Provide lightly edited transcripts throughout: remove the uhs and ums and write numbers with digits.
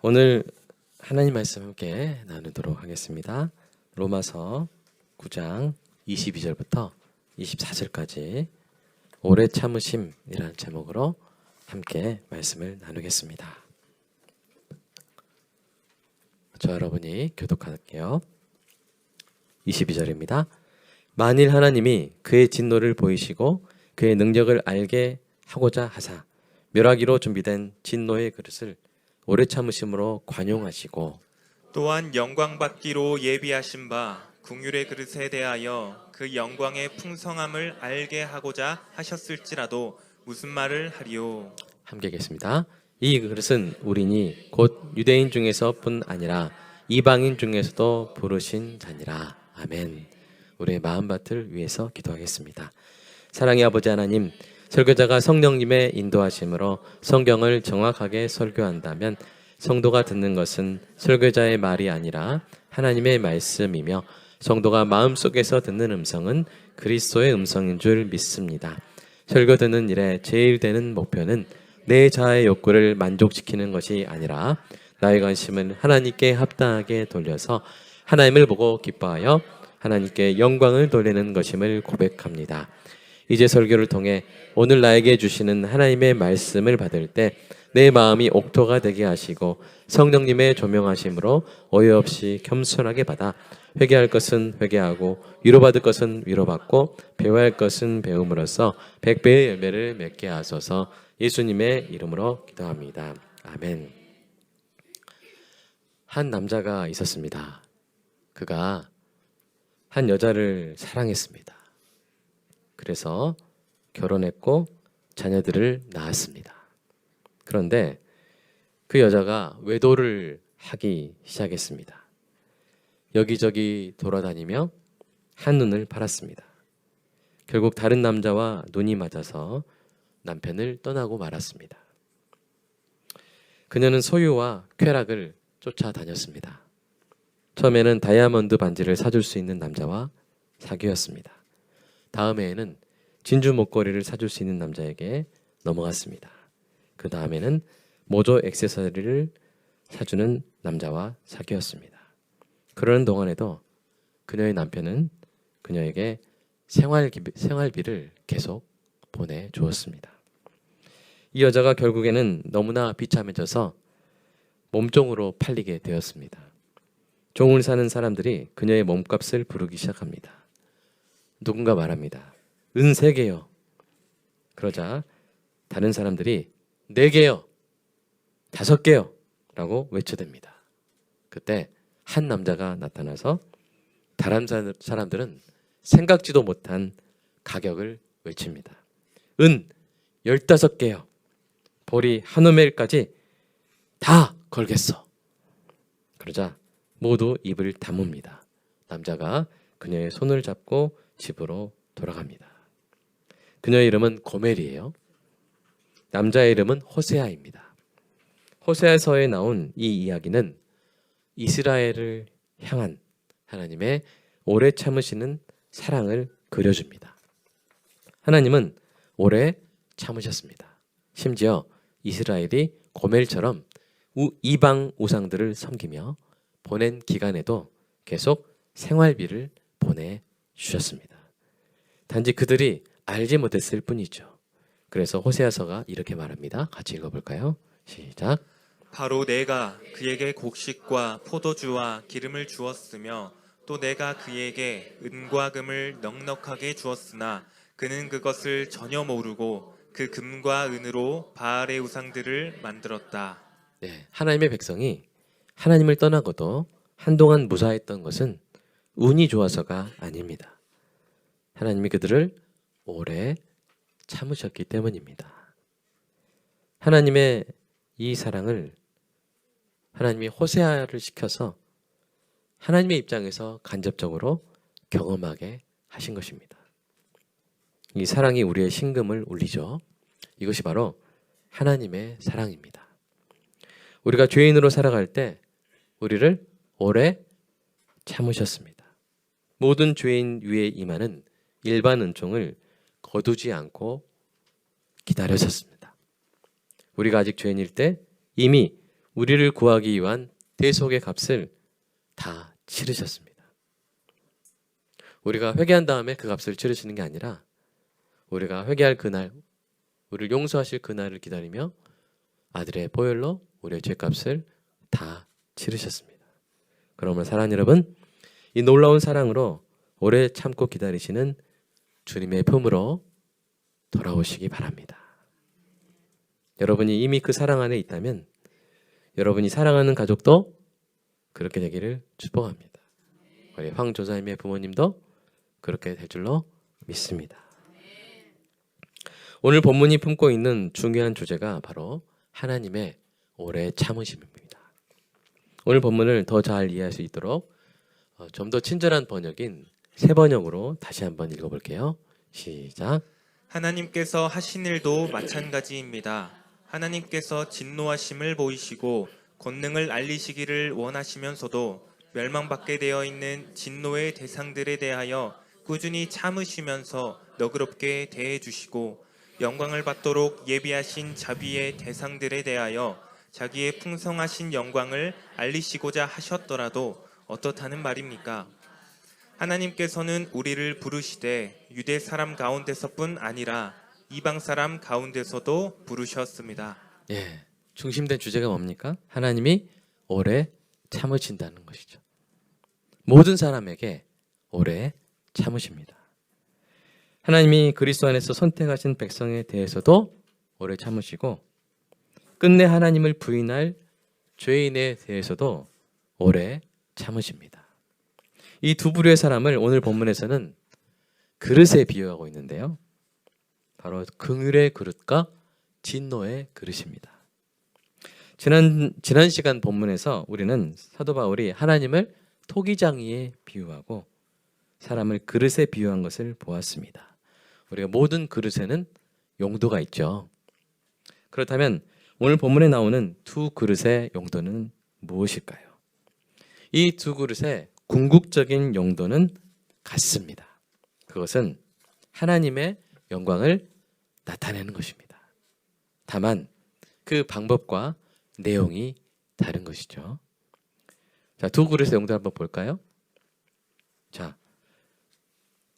오늘 하나님 말씀 함께 나누도록 하겠습니다. 로마서 9장 22절부터 24절까지 오래 참으심이라는 제목으로 함께 말씀을 나누겠습니다. 저 여러분이 교독할게요. 22절입니다. 만일 하나님이 그의 진노를 보이시고 그의 능력을 알게 하고자 하사 멸하기로 준비된 진노의 그릇을 오래 참으심으로 관용하시고 또한 영광받기로 예비하신 바 긍휼의 그릇에 대하여 그 영광의 풍성함을 알게 하고자 하셨을지라도 무슨 말을 하리요. 함께 읽겠습니다. 이 그릇은 우리니 곧 유대인 중에서뿐 아니라 이방인 중에서도 부르신 자니라. 아멘. 우리의 마음밭을 위해서 기도하겠습니다. 사랑의 아버지 하나님, 설교자가 성령님의 인도하심으로 성경을 정확하게 설교한다면 성도가 듣는 것은 설교자의 말이 아니라 하나님의 말씀이며 성도가 마음속에서 듣는 음성은 그리스도의 음성인 줄 믿습니다. 설교 듣는 일에 제일 되는 목표는 내 자아의 욕구를 만족시키는 것이 아니라 나의 관심을 하나님께 합당하게 돌려서 하나님을 보고 기뻐하여 하나님께 영광을 돌리는 것임을 고백합니다. 이제 설교를 통해 오늘 나에게 주시는 하나님의 말씀을 받을 때 내 마음이 옥토가 되게 하시고 성령님의 조명하심으로 오해 없이 겸손하게 받아 회개할 것은 회개하고 위로받을 것은 위로받고 배워야 할 것은 배움으로써 100배의 열매를 맺게 하소서. 예수님의 이름으로 기도합니다. 아멘. 한 남자가 있었습니다. 그가 한 여자를 사랑했습니다. 그래서 결혼했고 자녀들을 낳았습니다. 그런데 그 여자가 외도를 하기 시작했습니다. 여기저기 돌아다니며 한눈을 팔았습니다. 결국 다른 남자와 눈이 맞아서 남편을 떠나고 말았습니다. 그녀는 소유와 쾌락을 쫓아다녔습니다. 처음에는 다이아몬드 반지를 사줄 수 있는 남자와 사귀었습니다. 다음해에는 진주 목걸이를 사줄 수 있는 남자에게 넘어갔습니다. 그 다음에는 모조 액세서리를 사주는 남자와 사귀었습니다. 그러는 동안에도 그녀의 남편은 그녀에게 생활비를 계속 보내주었습니다. 이 여자가 결국에는 너무나 비참해져서 몸종으로 팔리게 되었습니다. 종을 사는 사람들이 그녀의 몸값을 부르기 시작합니다. 누군가 말합니다. 은 3개요. 그러자 다른 사람들이 4개요. 5개요. 라고 외쳐댑니다. 그때 한 남자가 나타나서 다른 사람들은 생각지도 못한 가격을 외칩니다. 은 15개요. 보리 한 오멜까지 다 걸겠어. 그러자 모두 입을 다뭅니다. 남자가 그녀의 손을 잡고 집으로 돌아갑니다. 그녀의 이름은 고멜이에요. 남자의 이름은 호세아입니다. 호세아서에 나온 이 이야기는 이스라엘을 향한 하나님의 오래 참으시는 사랑을 그려줍니다. 하나님은 오래 참으셨습니다. 심지어 이스라엘이 고멜처럼 이방 우상들을 섬기며 보낸 기간에도 계속 생활비를 보내주셨습니다. 단지 그들이 알지 못했을 뿐이죠. 그래서 호세아서가 이렇게 말합니다. 같이 읽어볼까요? 시작. 바로 내가 그에게 곡식과 포도주와 기름을 주었으며 또 내가 그에게 은과 금을 넉넉하게 주었으나 그는 그것을 전혀 모르고 그 금과 은으로 바알의 우상들을 만들었다. 네, 하나님의 백성이 하나님을 떠나고도 한동안 무사했던 것은 운이 좋아서가 아닙니다. 하나님이 그들을 오래 참으셨기 때문입니다. 하나님의 이 사랑을 하나님이 호세아를 시켜서 하나님의 입장에서 간접적으로 경험하게 하신 것입니다. 이 사랑이 우리의 심금을 울리죠. 이것이 바로 하나님의 사랑입니다. 우리가 죄인으로 살아갈 때 우리를 오래 참으셨습니다. 모든 죄인 위에 임하는 일반 은총을 거두지 않고 기다려졌습니다. 우리가 아직 죄인일 때 이미 우리를 구하기 위한 대속의 값을 다 치르셨습니다. 우리가 회개한 다음에 그 값을 치르시는 게 아니라 우리가 회개할 그날, 우리를 용서하실 그날을 기다리며 아들의 보혈로 우리의 죄값을 다 치르셨습니다. 그러므로 사랑하는 여러분, 이 놀라운 사랑으로 오래 참고 기다리시는 주님의 품으로 돌아오시기 바랍니다. 여러분이 이미 그 사랑 안에 있다면 여러분이 사랑하는 가족도 그렇게 되기를 축복합니다. 우리 황 조사님의 부모님도 그렇게 될 줄로 믿습니다. 오늘 본문이 품고 있는 중요한 주제가 바로 하나님의 오래 참으심입니다. 오늘 본문을 더 잘 이해할 수 있도록 좀 더 친절한 번역인 새 번역으로 다시 한번 읽어볼게요. 시작. 하나님께서 하신 일도 마찬가지입니다. 하나님께서 진노하심을 보이시고 권능을 알리시기를 원하시면서도 멸망받게 되어 있는 진노의 대상들에 대하여 꾸준히 참으시면서 너그럽게 대해 주시고 영광을 받도록 예비하신 자비의 대상들에 대하여 자기의 풍성하신 영광을 알리시고자 하셨더라도 어떻다는 말입니까? 하나님께서는 우리를 부르시되 유대 사람 가운데서뿐 아니라 이방 사람 가운데서도 부르셨습니다. 예, 중심된 주제가 뭡니까? 하나님이 오래 참으신다는 것이죠. 모든 사람에게 오래 참으십니다. 하나님이 그리스도 안에서 선택하신 백성에 대해서도 오래 참으시고 끝내 하나님을 부인할 죄인에 대해서도 오래 참으십니다. 이 두 부류의 사람을 오늘 본문에서는 그릇에 비유하고 있는데요. 바로 긍휼의 그릇과 진노의 그릇입니다. 지난 시간 본문에서 우리는 사도 바울이 하나님을 토기장이에 비유하고 사람을 그릇에 비유한 것을 보았습니다. 우리가 모든 그릇에는 용도가 있죠. 그렇다면 오늘 본문에 나오는 두 그릇의 용도는 무엇일까요? 이 두 그릇의 궁극적인 용도는 같습니다. 그것은 하나님의 영광을 나타내는 것입니다. 다만 그 방법과 내용이 다른 것이죠. 자, 두 그릇의 용도 한번 볼까요? 자,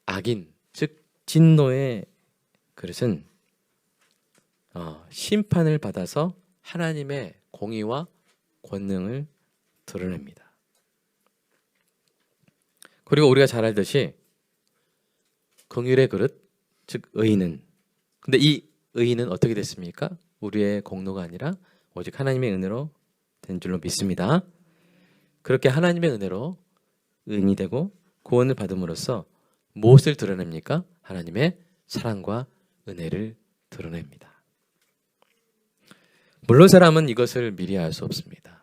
악인, 즉 진노의 그릇은 심판을 받아서 하나님의 공의와 권능을 드러냅니다. 그리고 우리가 잘 알듯이 긍휼의 그릇, 즉 의인은, 근데 이 의인은 어떻게 됐습니까? 우리의 공로가 아니라 오직 하나님의 은혜로 된 줄로 믿습니다. 그렇게 하나님의 은혜로 의인이 되고 구원을 받음으로써 무엇을 드러냅니까? 하나님의 사랑과 은혜를 드러냅니다. 물론 사람은 이것을 미리 알 수 없습니다.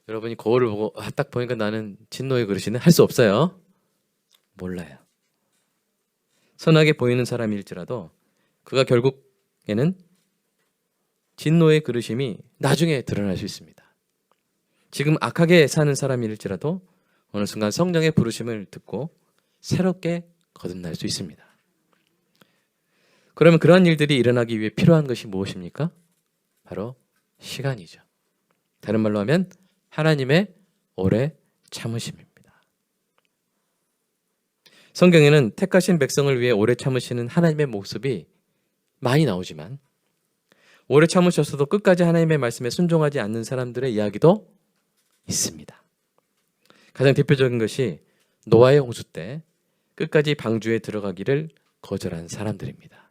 여러분이 거울을 보고 딱 보니까 나는 진노의 그릇이네 할 수 없어요. 몰라요. 선하게 보이는 사람일지라도 그가 결국에는 진노의 그릇임이 나중에 드러날 수 있습니다. 지금 악하게 사는 사람일지라도 어느 순간 성령의 부르심을 듣고 새롭게 거듭날 수 있습니다. 그러면 그러한 일들이 일어나기 위해 필요한 것이 무엇입니까? 바로 시간이죠. 다른 말로 하면 하나님의 오래 참으심입니다. 성경에는 택하신 백성을 위해 오래 참으시는 하나님의 모습이 많이 나오지만 오래 참으셨어도 끝까지 하나님의 말씀에 순종하지 않는 사람들의 이야기도 있습니다. 가장 대표적인 것이 노아의 홍수 때 끝까지 방주에 들어가기를 거절한 사람들입니다.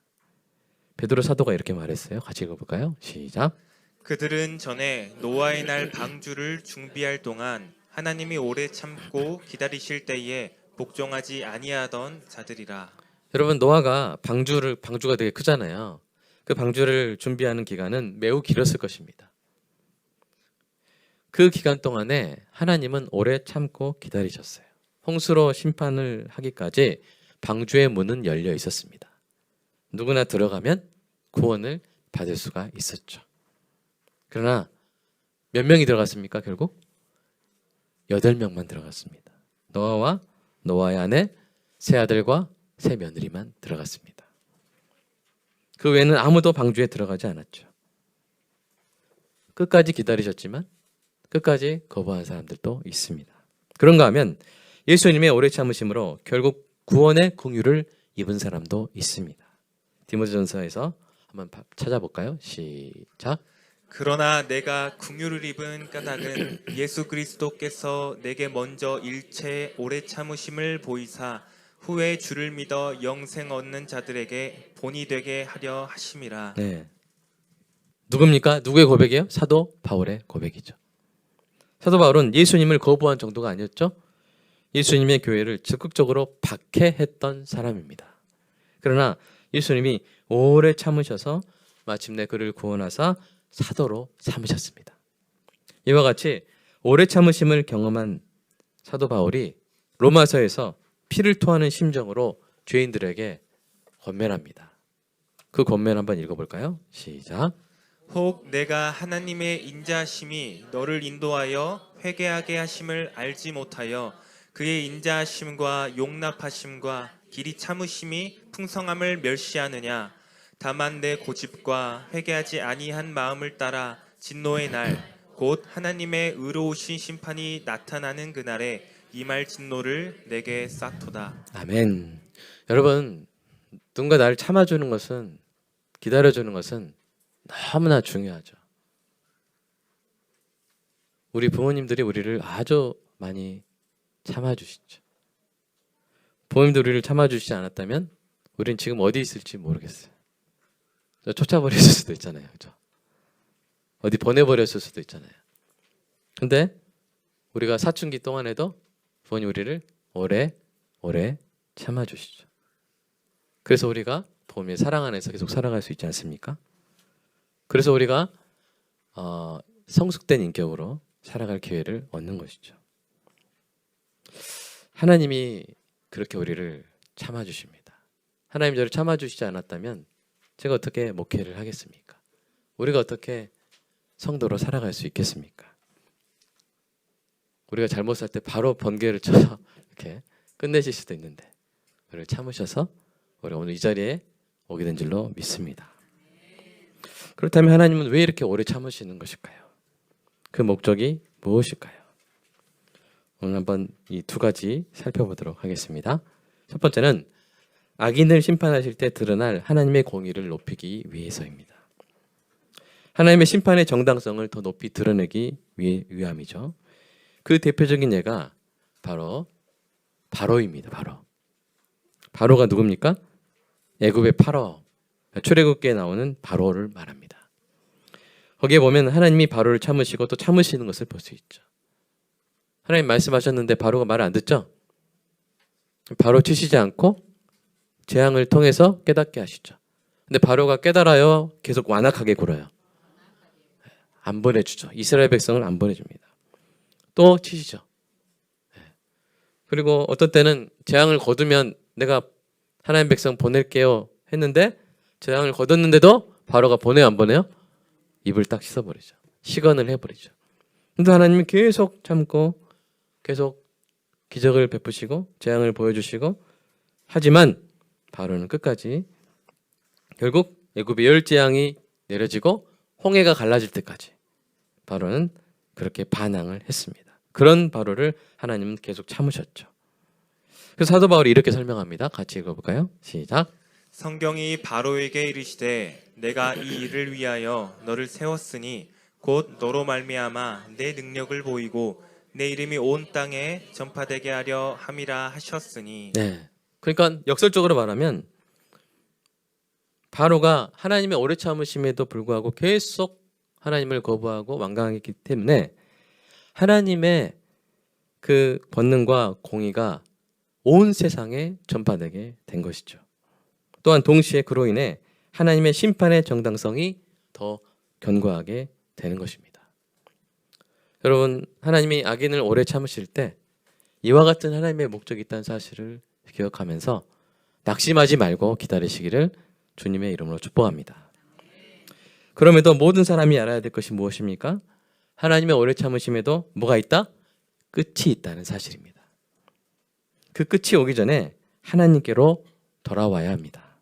베드로 사도가 이렇게 말했어요. 같이 읽어볼까요? 시작. 그들은 전에 노아의 날 방주를 준비할 동안 하나님이 오래 참고 기다리실 때에 복종하지 아니하던 자들이라. 여러분, 노아가 방주가 되게 크잖아요. 그 방주를 준비하는 기간은 매우 길었을 것입니다. 그 기간 동안에 하나님은 오래 참고 기다리셨어요. 홍수로 심판을 하기까지 방주의 문은 열려 있었습니다. 누구나 들어가면 구원을 받을 수가 있었죠. 그러나 몇 명이 들어갔습니까? 결국 8명만 들어갔습니다. 노아와 노아의 아내, 세 아들과 세 며느리만 들어갔습니다. 그 외에는 아무도 방주에 들어가지 않았죠. 끝까지 기다리셨지만 끝까지 거부한 사람들도 있습니다. 그런가 하면 예수님의 오래 참으심으로 결국 구원의 긍휼을 입은 사람도 있습니다. 디모데전서에서 한번 찾아볼까요? 시작. 그러나 내가 긍휼을 입은 까닭은 예수 그리스도께서 내게 먼저 일체 오래 참으심을 보이사 후에 주를 믿어 영생 얻는 자들에게 본이 되게 하려 하심이라. 네. 누굽니까? 누구의 고백이에요? 사도 바울의 고백이죠. 사도 바울은 예수님을 거부한 정도가 아니었죠. 예수님의 교회를 적극적으로 박해했던 사람입니다. 그러나 예수님이 오래 참으셔서 마침내 그를 구원하사 사도로 삼으셨습니다. 이와 같이 오래 참으심을 경험한 사도 바울이 로마서에서 피를 토하는 심정으로 죄인들에게 권면합니다. 그 권면 한번 읽어볼까요? 시작. 혹 내가 하나님의 인자하심이 너를 인도하여 회개하게 하심을 알지 못하여 그의 인자하심과 용납하심과 길이 참으심이 풍성함을 멸시하느냐. 다만 내 고집과 회개하지 아니한 마음을 따라 진노의 날 곧 하나님의 의로우신 심판이 나타나는 그날에 임할 진노를 내게 쌓도다. 아멘. 여러분, 누군가 나를 참아주는 것은, 기다려주는 것은 너무나 중요하죠. 우리 부모님들이 우리를 아주 많이 참아주시죠. 부모님들 우리를 참아주시지 않았다면 우리는 지금 어디 있을지 모르겠어요. 쫓아버렸을 수도 있잖아요. 그죠? 어디 보내버렸을 수도 있잖아요. 근데 우리가 사춘기 동안에도 부모님 우리를 오래 참아주시죠. 그래서 우리가 부모님의 사랑 안에서 계속 살아갈 수 있지 않습니까? 그래서 우리가 성숙된 인격으로 살아갈 기회를 얻는 것이죠. 하나님이 그렇게 우리를 참아주십니다. 하나님 저를 참아주시지 않았다면 제가 어떻게 목회를 하겠습니까? 우리가 어떻게 성도로 살아갈 수 있겠습니까? 우리가 잘못 살 때 바로 번개를 쳐서 이렇게 끝내실 수도 있는데 우리를 참으셔서 우리가 오늘 이 자리에 오게 된 줄로 믿습니다. 그렇다면 하나님은 왜 이렇게 오래 참으시는 것일까요? 그 목적이 무엇일까요? 오늘 한번 이 두 가지 살펴보도록 하겠습니다. 첫 번째는 악인을 심판하실 때 드러날 하나님의 공의를 높이기 위해서입니다. 하나님의 심판의 정당성을 더 높이 드러내기 위함이죠. 그 대표적인 예가 바로 바로입니다. 바로가 누굽니까? 애굽의 파라오, 출애굽기에 나오는 바로를 말합니다. 거기에 보면 하나님이 바로를 참으시고 또 참으시는 것을 볼 수 있죠. 하나님 말씀하셨는데 바로가 말을 안 듣죠? 바로 치시지 않고 재앙을 통해서 깨닫게 하시죠. 근데 바로가 깨달아요? 계속 완악하게 굴어요? 안 보내주죠. 이스라엘 백성을 안 보내줍니다. 또 치시죠. 그리고 어떤 때는 재앙을 거두면 내가 하나님 백성 보낼게요 했는데 재앙을 거뒀는데도 바로가 보내요 안 보내요? 입을 딱 씻어버리죠. 시건을 해버리죠. 근데 하나님이 계속 참고 계속 기적을 베푸시고 재앙을 보여주시고 하지만 바로는 끝까지 결국 애굽의 열 재앙이 내려지고 홍해가 갈라질 때까지 바로는 그렇게 반항을 했습니다. 그런 바로를 하나님은 계속 참으셨죠. 그래서 사도 바울이 이렇게 설명합니다. 같이 읽어볼까요? 시작. 성경이 바로에게 이르시되 내가 이 일을 위하여 너를 세웠으니 곧 너로 말미암아 내 능력을 보이고 내 이름이 온 땅에 전파되게 하려 함이라 하셨으니. 네. 그러니까 역설적으로 말하면 바로가 하나님의 오래 참으심에도 불구하고 계속 하나님을 거부하고 완강했기 때문에 하나님의 그 권능과 공의가 온 세상에 전파되게 된 것이죠. 또한 동시에 그로 인해 하나님의 심판의 정당성이 더 견고하게 되는 것입니다. 여러분, 하나님이 악인을 오래 참으실 때 이와 같은 하나님의 목적이 있다는 사실을 기억하면서 낙심하지 말고 기다리시기를 주님의 이름으로 축복합니다. 그럼에도 모든 사람이 알아야 될 것이 무엇입니까? 하나님의 오래 참으심에도 뭐가 있다? 끝이 있다는 사실입니다. 그 끝이 오기 전에 하나님께로 돌아와야 합니다.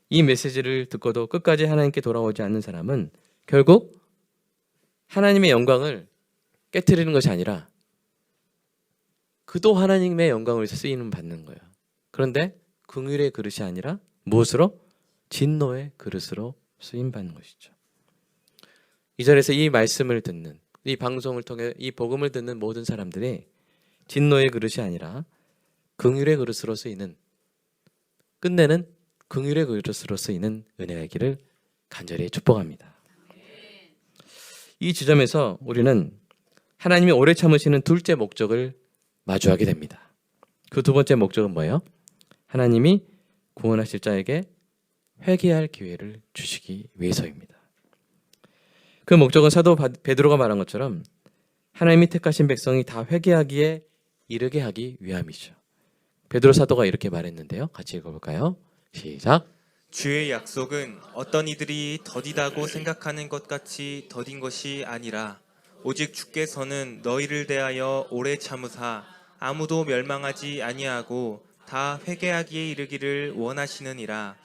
이 메시지를 듣고도 끝까지 하나님께 돌아오지 않는 사람은 결국 하나님의 영광을 깨트리는 것이 아니라 그도 하나님의 영광을 위해서 쓰이는 받는 거예요. 그런데 긍휼의 그릇이 아니라 무엇으로? 진노의 그릇으로 쓰임 받는 것이죠. 이 자리에서 이 말씀을 듣는, 이 방송을 통해 이 복음을 듣는 모든 사람들이 진노의 그릇이 아니라 긍휼의 그릇으로 쓰이는, 끝내는 긍휼의 그릇으로 쓰이는 은혜가 있기를 간절히 축복합니다. 이 지점에서 우리는 하나님이 오래 참으시는 둘째 목적을 마주하게 됩니다. 그 두 번째 목적은 뭐예요? 하나님이 구원하실 자에게 회개할 기회를 주시기 위해서입니다. 그 목적은 사도 베드로가 말한 것처럼 하나님이 택하신 백성이 다 회개하기에 이르게 하기 위함이죠. 베드로 사도가 이렇게 말했는데요. 같이 읽어볼까요? 시작. 주의 약속은 어떤 이들이 더디다고 생각하는 것 같이 더딘 것이 아니라 오직 주께서는 너희를 대하여 오래 참으사 아무도 멸망하지 아니하고 다 회개하기에 이르기를 원하시느니라.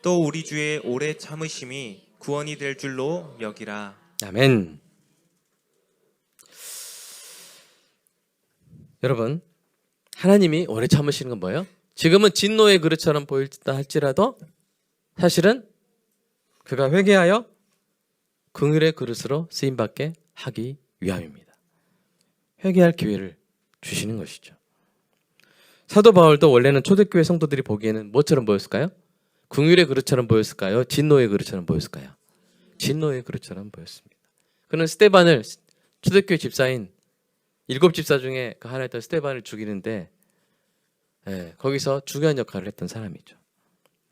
또 우리 주의 오래 참으심이 구원이 될 줄로 여기라. 아멘. 여러분, 하나님이 오래 참으시는 건 뭐예요? 지금은 진노의 그릇처럼 보일다 할지라도 사실은 그가 회개하여 긍휼의 그릇으로 쓰임받게 하기 위함입니다. 회개할 기회를 주시는 것이죠. 사도 바울도 원래는 초대교회 성도들이 보기에는 뭐처럼 보였을까요? 긍휼의 그릇처럼 보였을까요? 진노의 그릇처럼 보였을까요? 진노의 그릇처럼 보였습니다. 그는 스데반을, 초대교회 집사인 7집사 중에 그 하나였던 스데반을 죽이는데 거기서 중요한 역할을 했던 사람이죠.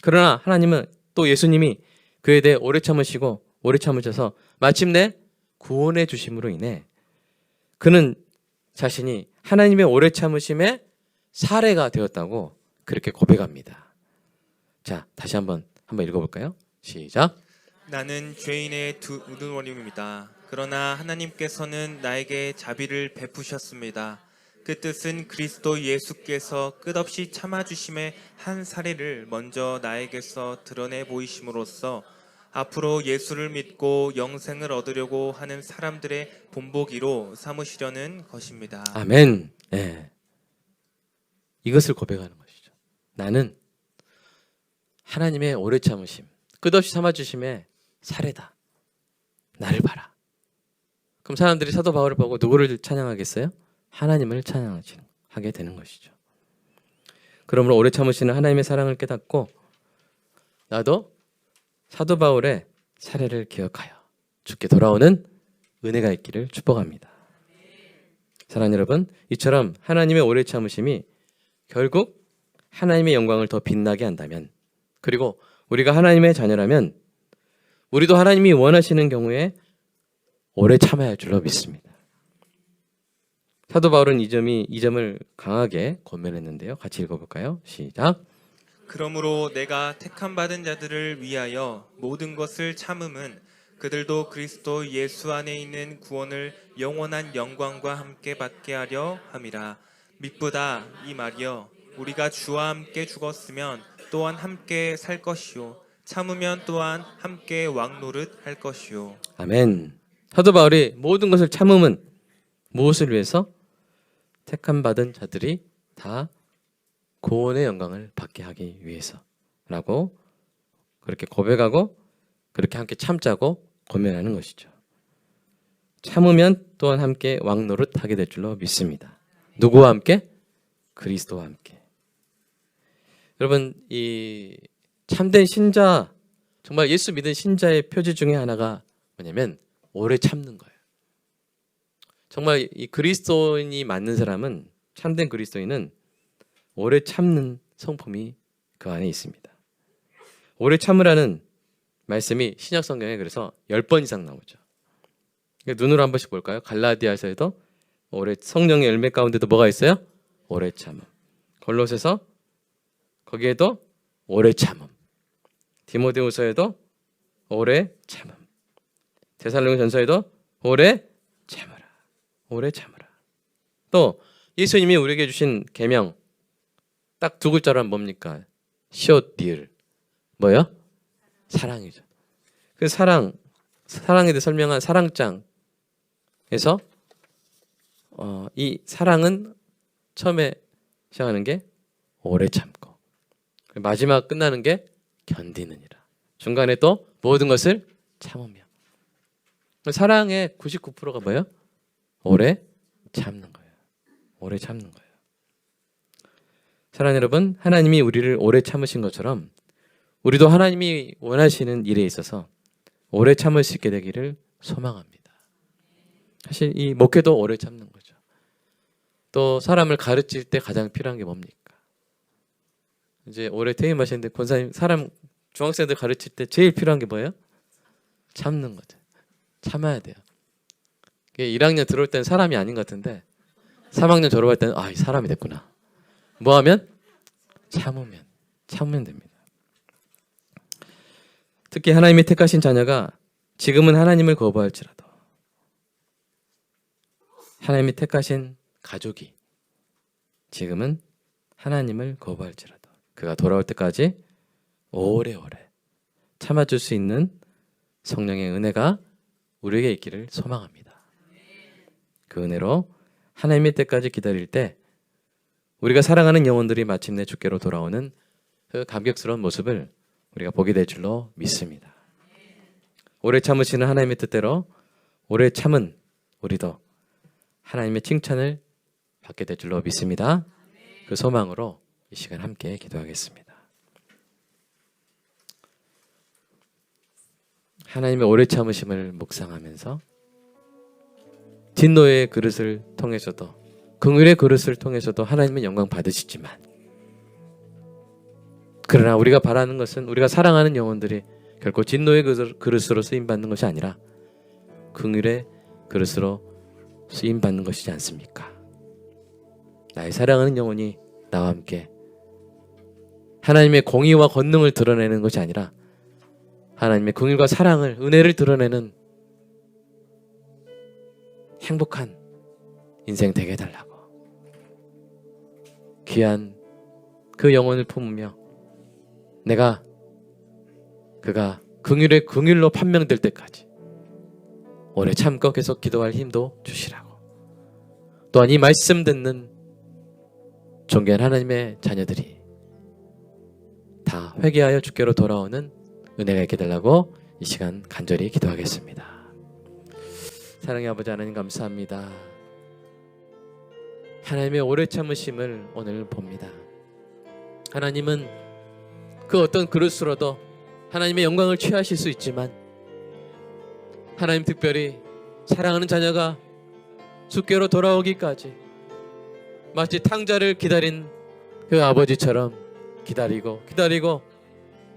그러나 하나님은 또 예수님이 그에 대해 오래 참으시고 오래 참으셔서 마침내 구원해 주심으로 인해 그는 자신이 하나님의 오래 참으심의 사례가 되었다고 그렇게 고백합니다. 자, 다시 한번 읽어볼까요? 시작. 나는 죄인의 두루머리입니다. 그러나 하나님께서는 나에게 자비를 베푸셨습니다. 그 뜻은 그리스도 예수께서 끝없이 참아주심의 한 사례를 먼저 나에게서 드러내 보이심으로써 앞으로 예수를 믿고 영생을 얻으려고 하는 사람들의 본보기로 삼으시려는 것입니다. 아멘. 네. 이것을 고백하는 것이죠. 나는 하나님의 오래 참으심, 끝없이 참아주심의 사례다. 나를 봐라. 그럼 사람들이 사도 바울을 보고 누구를 찬양하겠어요? 하나님을 찬양하게 되는 것이죠. 그러므로 오래 참으시는 하나님의 사랑을 깨닫고 나도 사도 바울의 사례를 기억하여 주께 돌아오는 은혜가 있기를 축복합니다. 사랑하는 여러분, 이처럼 하나님의 오래 참으심이 결국 하나님의 영광을 더 빛나게 한다면, 그리고 우리가 하나님의 자녀라면 우리도 하나님이 원하시는 경우에 오래 참아야 할 줄로 믿습니다. 사도 바울은 이 점을 강하게 권면했는데요. 같이 읽어볼까요? 시작. 그러므로 내가 택함 받은 자들을 위하여 모든 것을 참음은 그들도 그리스도 예수 안에 있는 구원을 영원한 영광과 함께 받게 하려 함이라. 미쁘다 이 말이여, 우리가 주와 함께 죽었으면 또한 함께 살 것이요 참으면 또한 함께 왕노릇 할 것이요. 아멘. 사도 바울이 모든 것을 참음은 무엇을 위해서? 택함 받은 자들이 다 구원의 영광을 받게 하기 위해서라고 그렇게 고백하고 그렇게 함께 참자고 권면하는 것이죠. 참으면 또한 함께 왕노릇 하게 될 줄로 믿습니다. 누구와 함께? 그리스도와 함께. 여러분, 이 참된 신자, 정말 예수 믿은 신자의 표지 중에 하나가 뭐냐면 오래 참는 거예요. 정말 이 그리스도인이 맞는 사람은, 참된 그리스도인은 오래 참는 성품이 그 안에 있습니다. 오래 참으라는 말씀이 신약 성경에 그래서 10번 이상 나오죠. 눈으로 한 번씩 볼까요? 갈라디아서에도 오래, 성령의 열매 가운데도 뭐가 있어요? 오래 참음. 골로새서 거기에도 오래 참음. 디모데후서에도 오래 참음. 데살로니가전서에도 오래 참으라. 오래 참으라. 또 예수님이 우리에게 주신 계명 딱 두 글자로 하면 뭡니까? 시옷디을. 뭐요? 사랑이죠. 그 사랑에 대해 설명한 사랑장 그래서 이 사랑은 처음에 시작하는 게 오래 참고 마지막 끝나는 게 견디느니라. 중간에 또 모든 것을 참으며. 사랑의 99%가 뭐예요? 오래 참는 거예요. 오래 참는 거예요. 사랑하는 여러분, 하나님이 우리를 오래 참으신 것처럼 우리도 하나님이 원하시는 일에 있어서 오래 참을 수 있게 되기를 소망합니다. 사실 이 목회도 오래 참는 거죠. 또 사람을 가르칠 때 가장 필요한 게 뭡니까? 이제 올해 퇴임하셨는데 권사님 사람 중학생들 가르칠 때 제일 필요한 게 뭐예요? 참는 거죠. 참아야 돼요. 1학년 들어올 때는 사람이 아닌 것 같은데 3학년 졸업할 때는 이 사람이 됐구나. 뭐 하면? 참으면 됩니다. 특히 하나님이 택하신 자녀가 지금은 하나님을 거부할지라도 하나님이 택하신 가족이 지금은 하나님을 거부할지라도 그가 돌아올 때까지 오래오래 참아줄 수 있는 성령의 은혜가 우리에게 있기를 소망합니다. 그 은혜로 하나님의 때까지 기다릴 때 우리가 사랑하는 영혼들이 마침내 주께로 돌아오는 그 감격스러운 모습을 우리가 보게 될 줄로 믿습니다. 오래 참으시는 하나님의 뜻대로 오래 참은 우리도 하나님의 칭찬을 받게 될 줄로 믿습니다. 그 소망으로 이 시간 함께 기도하겠습니다. 하나님의 오래 참으심을 묵상하면서 진노의 그릇을 통해서도 긍휼의 그릇을 통해서도 하나님의 영광 받으시지만 그러나 우리가 바라는 것은 우리가 사랑하는 영혼들이 결코 진노의 그릇으로 쓰임받는 것이 아니라 긍휼의 그릇으로 쓰임받는 것이지 않습니까? 나의 사랑하는 영혼이 나와 함께 하나님의 공의와 권능을 드러내는 것이 아니라 하나님의 긍휼과 사랑을, 은혜를 드러내는 행복한 인생 되게 해달라고 귀한 그 영혼을 품으며 그가 긍휼의 긍휼로 판명될 때까지 오래 참고 계속 기도할 힘도 주시라고. 또한 이 말씀 듣는 존귀한 하나님의 자녀들이 다 회개하여 주께로 돌아오는 은혜가 있게 달라고 이 시간 간절히 기도하겠습니다. 사랑의 아버지 하나님 감사합니다. 하나님의 오래 참으심을 오늘 봅니다. 하나님은 그 어떤 그릇으로도 하나님의 영광을 취하실 수 있지만 하나님 특별히 사랑하는 자녀가 주께로 돌아오기까지 마치 탕자를 기다린 그 아버지처럼 기다리고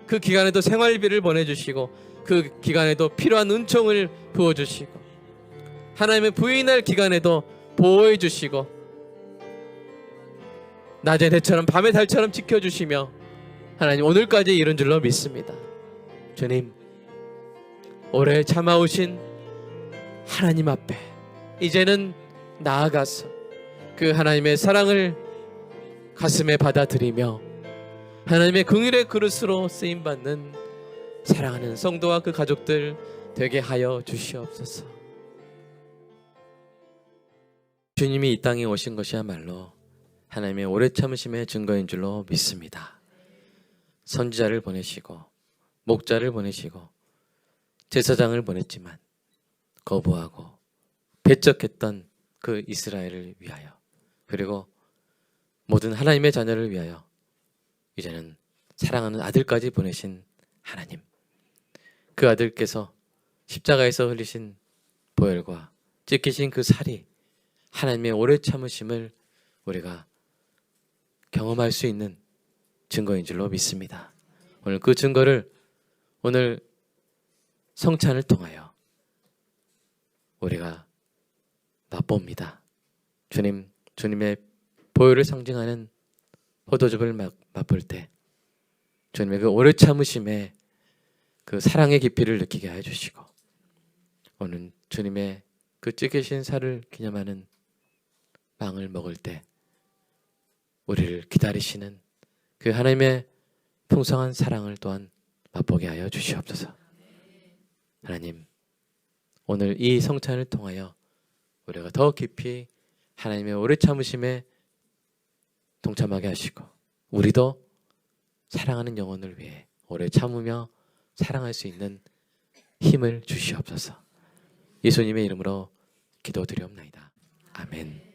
그 기간에도 생활비를 보내주시고 그 기간에도 필요한 은총을 부어주시고 하나님의 부인할 기간에도 보호해주시고 낮의 대처럼 밤의 달처럼 지켜주시며 하나님 오늘까지 이른 줄로 믿습니다. 주님 오래 참아오신 하나님 앞에 이제는 나아가서 그 하나님의 사랑을 가슴에 받아들이며 하나님의 긍휼의 그릇으로 쓰임받는 사랑하는 성도와 그 가족들 되게 하여 주시옵소서. 주님이 이 땅에 오신 것이야말로 하나님의 오래 참으심의 증거인 줄로 믿습니다. 선지자를 보내시고 목자를 보내시고 제사장을 보냈지만 거부하고 배척했던 그 이스라엘을 위하여 그리고 모든 하나님의 자녀를 위하여 이제는 사랑하는 아들까지 보내신 하나님, 그 아들께서 십자가에서 흘리신 보혈과 찢기신 그 살이 하나님의 오래 참으심을 우리가 경험할 수 있는 증거인 줄로 믿습니다. 오늘 그 증거를 오늘 성찬을 통하여 우리가 맛봅니다. 주님의 보혈을 상징하는 포도즙을 맛볼 때 주님의 그 오래 참으심의 그 사랑의 깊이를 느끼게 해주시고 오늘 주님의 그 찢기신 살을 기념하는 빵을 먹을 때 우리를 기다리시는 그 하나님의 풍성한 사랑을 또한 맛보게 하여 주시옵소서. 하나님 오늘 이 성찬을 통하여 우리가 더 깊이 하나님의 오래 참으심에 동참하게 하시고 우리도 사랑하는 영혼을 위해 오래 참으며 사랑할 수 있는 힘을 주시옵소서. 예수님의 이름으로 기도드리옵나이다. 아멘.